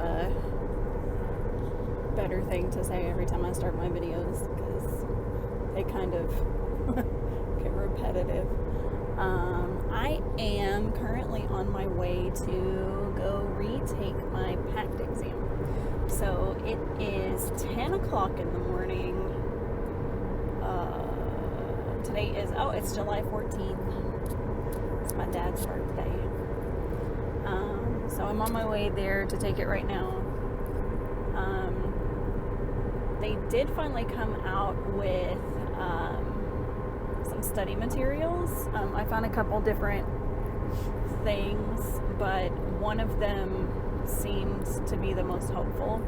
a better thing to say every time I start my videos, because they kind of get repetitive. I am currently on my way to go retake my PACT exam. So it is 10 o'clock in the morning. Today is, it's July 14th. It's my dad's birthday. So I'm on my way there to take it right now. They did finally come out with some study materials. I found a couple different things, but one of them seemed to be the most helpful.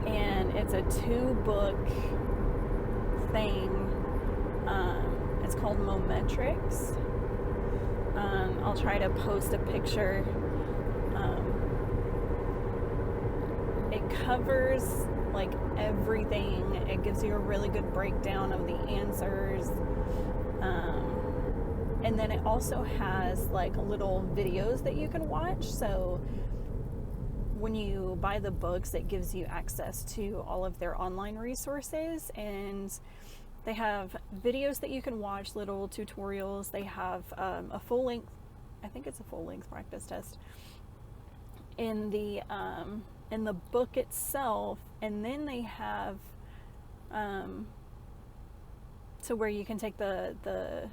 And it's a 2-book thing. It's called Mometrics. I'll try to post a picture. It covers like everything. It gives you a really good breakdown of the answers. And then it also has like little videos that you can watch. So when you buy the books, it gives you access to all of their online resources, and they have videos that you can watch, little tutorials. They have a full-length, I think it's a full-length practice test in the book itself, and then they have to where you can take the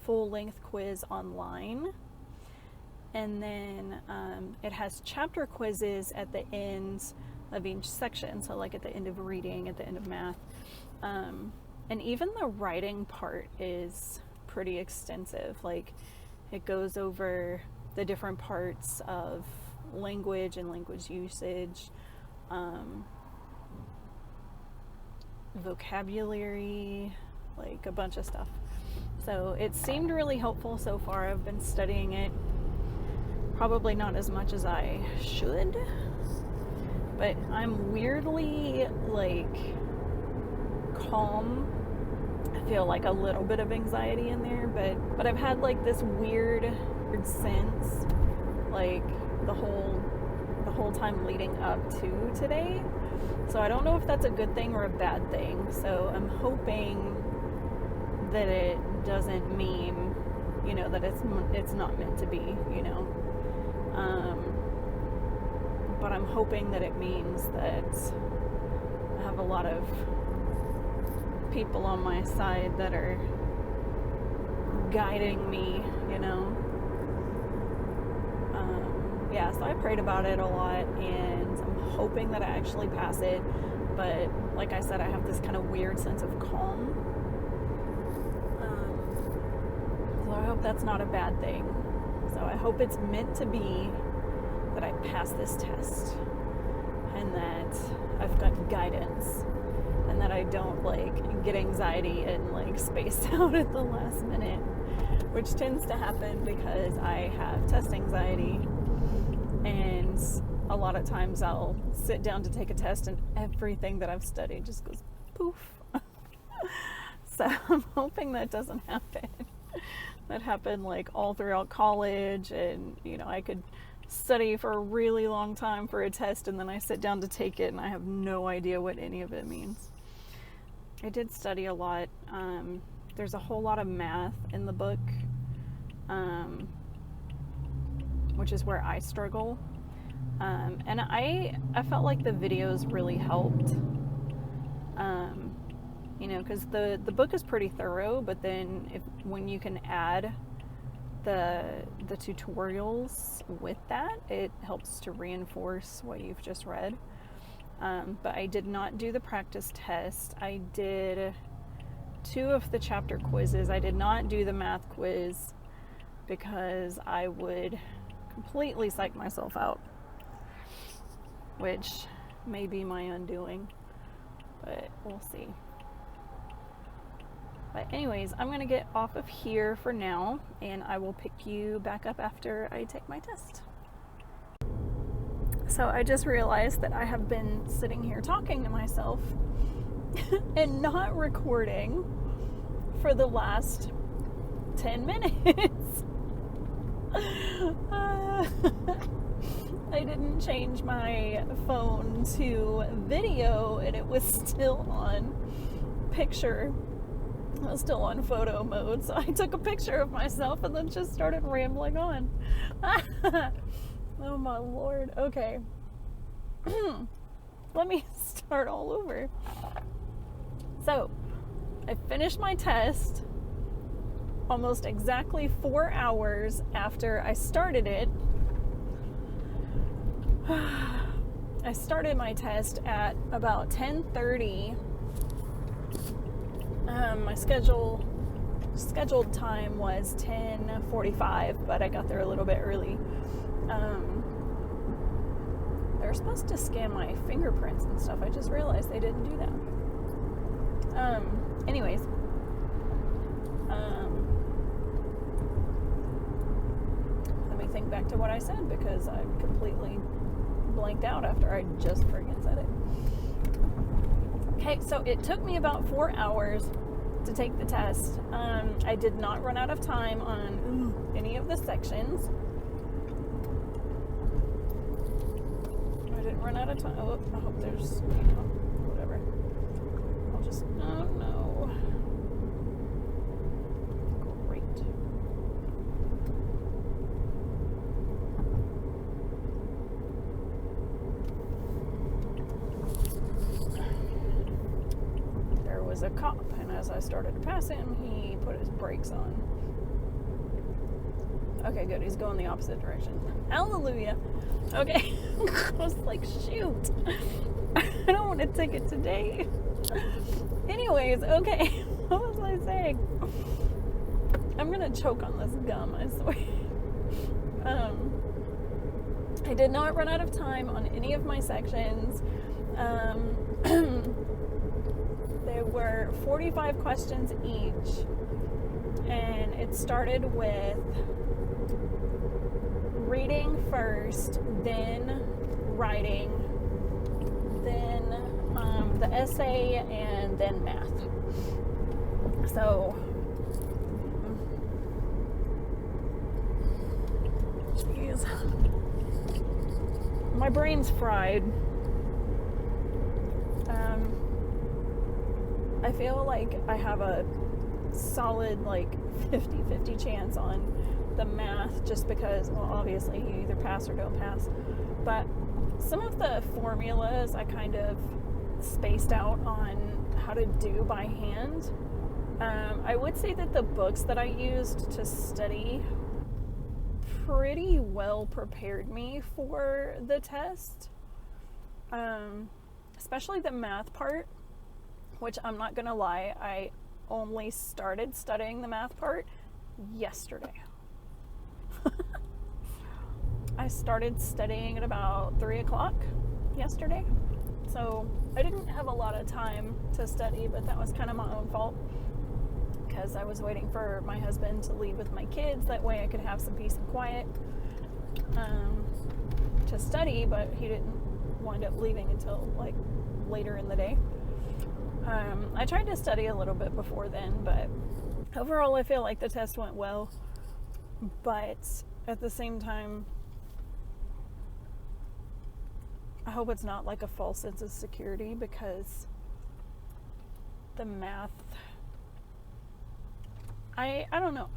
full-length quiz online, and then it has chapter quizzes at the end of each section, so like at the end of reading, at the end of math, and even the writing part is pretty extensive. Like, it goes over the different parts of language and language usage, vocabulary, like a bunch of stuff. So it seemed really helpful so far. I've been studying it, probably not as much as I should, but I'm weirdly like calm. I feel like a little bit of anxiety in there, but I've had like this weird sense like the whole time leading up to today. So I don't know if that's a good thing or a bad thing. So I'm hoping that it doesn't mean, that it's not meant to be, but I'm hoping that it means that I have a lot of people on my side that are guiding me, so I prayed about it a lot, and I'm hoping that I actually pass it. But like I said, I have this kind of weird sense of calm. So I hope that's not a bad thing. So I hope it's meant to be that I pass this test, and that I've got guidance, and that I don't like get anxiety and like space out at the last minute, which tends to happen because I have test anxiety. And a lot of times I'll sit down to take a test and everything that I've studied just goes poof. So I'm hoping that doesn't happen. That happened like all throughout college, and I could study for a really long time for a test, and then I sit down to take it and I have no idea what any of it means. I did study a lot. There's a whole lot of math in the book, which is where I struggle. And I felt like the videos really helped, because the book is pretty thorough, but then when you can add the tutorials with that, it helps to reinforce what you've just read. But I did not do the practice test. I did 2 of the chapter quizzes. I did not do the math quiz because I would completely psych myself out, which may be my undoing, but we'll see. But anyways, I'm gonna get off of here for now, and I will pick you back up after I take my test. So I just realized that I have been sitting here talking to myself and not recording for the last 10 minutes. I didn't change my phone to video, and it was still on picture. It was still on photo mode, so I took a picture of myself and then just started rambling on. Oh my Lord. Okay. Let me start all over. So, I finished my test almost exactly 4 hours after I started it. I started my test at about 10:30. My scheduled time was 10:45, but I got there a little bit early. They were supposed to scan my fingerprints and stuff. I just realized they didn't do that. Anyways, let me think back to what I said, because I completely blanked out after I just friggin' said it. Okay, so it took me about 4 hours to take the test. I did not run out of time on any of the sections. I didn't run out of time. Oh, I hope there's, whatever. I'll just, oh no. Great. There was a cop, and as I started to pass him, he put his brakes on. Okay, good. He's going the opposite direction. Hallelujah. Okay. I was like, shoot. I don't want to take it today. Anyways, okay. What was I saying? I'm going to choke on this gum, I swear. I did not run out of time on any of my sections. There were 45 questions each. And it started with reading first, then writing, then the essay, and then math. So, jeez, my brain's fried. I feel like I have a solid 50-50 chance on the math, just because, well, obviously you either pass or don't pass, but some of the formulas I kind of spaced out on how to do by hand. I would say that the books that I used to study pretty well prepared me for the test, especially the math part, which I'm not gonna lie, I only started studying the math part yesterday. I started studying at about 3 o'clock yesterday, so I didn't have a lot of time to study, but that was kind of my own fault, because I was waiting for my husband to leave with my kids. That way I could have some peace and quiet to study, but he didn't wind up leaving until later in the day. I tried to study a little bit before then, but overall I feel like the test went well. But at the same time, I hope it's not like a false sense of security, because the math, I don't know.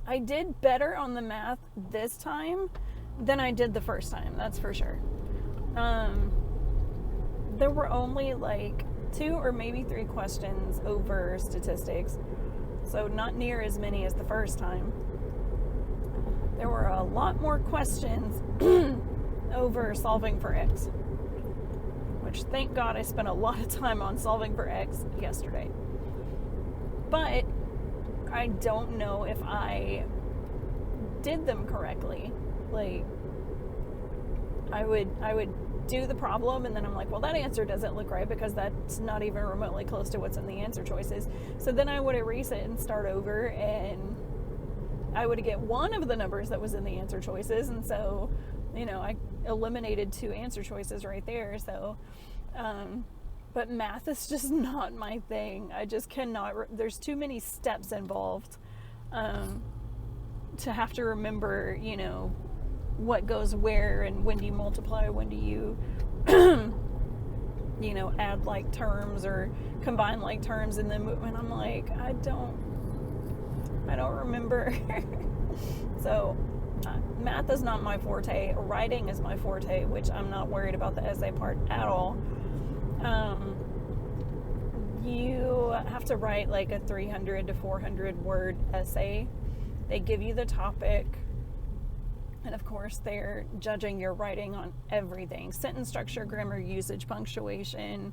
I did better on the math this time than I did the first time, that's for sure. There were only 2 or maybe 3 questions over statistics, so not near as many as the first time. There were a lot more questions over solving for X, which, thank God, I spent a lot of time on solving for X yesterday. But I don't know if I did them correctly. I would do the problem, and then I'm like, well, that answer doesn't look right, because that's not even remotely close to what's in the answer choices. So then I would erase it and start over, and I would get one of the numbers that was in the answer choices, and so, I eliminated 2 answer choices right there. So, but math is just not my thing. I just cannot, there's too many steps involved to have to remember, what goes where, and when do you multiply, when do you you know, add like terms or combine like terms in the movement. I'm like, I don't remember. So math is not my forte. Writing is my forte, which I'm not worried about the essay part at all. You have to write like a 300 to 400 word essay. They give you the topic, and of course they're judging your writing on everything: sentence structure, grammar, usage, punctuation,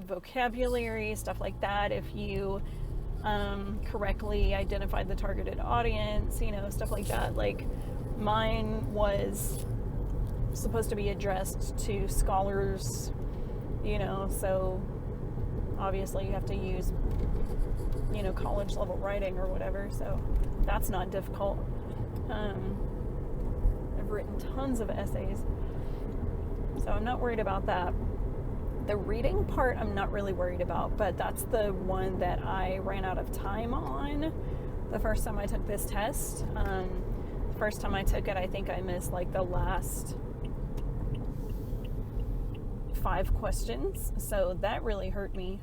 vocabulary, stuff like that. If you correctly identified the targeted audience, you know, stuff like that. Like mine was supposed to be addressed to scholars, you know, so obviously you have to use, you know, college level writing or whatever, so that's not difficult. I've written tons of essays, so I'm not worried about that. The reading part I'm not really worried about, but that's the one that I ran out of time on the first time I took this test. The first time I took it, I think I missed like the last 5 questions, so that really hurt me.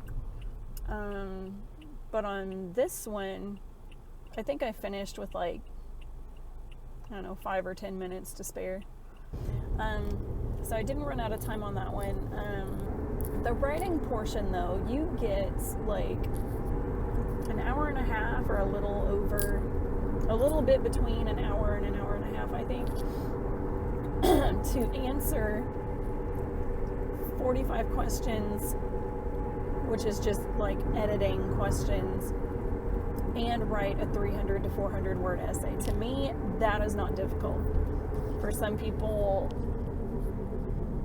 But on this one, I think I finished with like, I don't know, 5 or 10 minutes to spare. So I didn't run out of time on that one. The writing portion though, you get like an hour and a half or a little over, a little bit between an hour and a half, I think, to answer 45 questions, which is just like editing questions, and write a 300 to 400 word essay. To me, that is not difficult. For some people,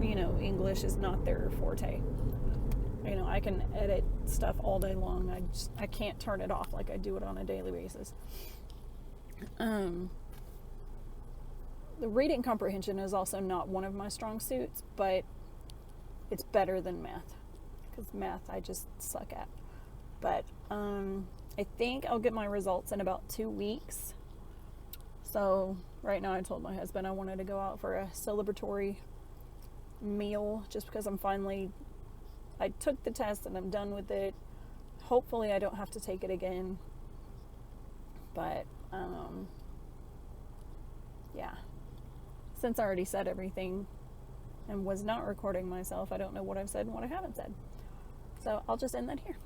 you know, English is not their forte. You know, I can edit stuff all day long. I can't turn it off like I do it on a daily basis. The reading comprehension is also not one of my strong suits, but it's better than math, because math I just suck at. But I think I'll get my results in about 2 weeks. So right now I told my husband I wanted to go out for a celebratory meal, just because I took the test and I'm done with it. Hopefully I don't have to take it again. But yeah, since I already said everything and was not recording myself, I don't know what I've said and what I haven't said. So I'll just end that here.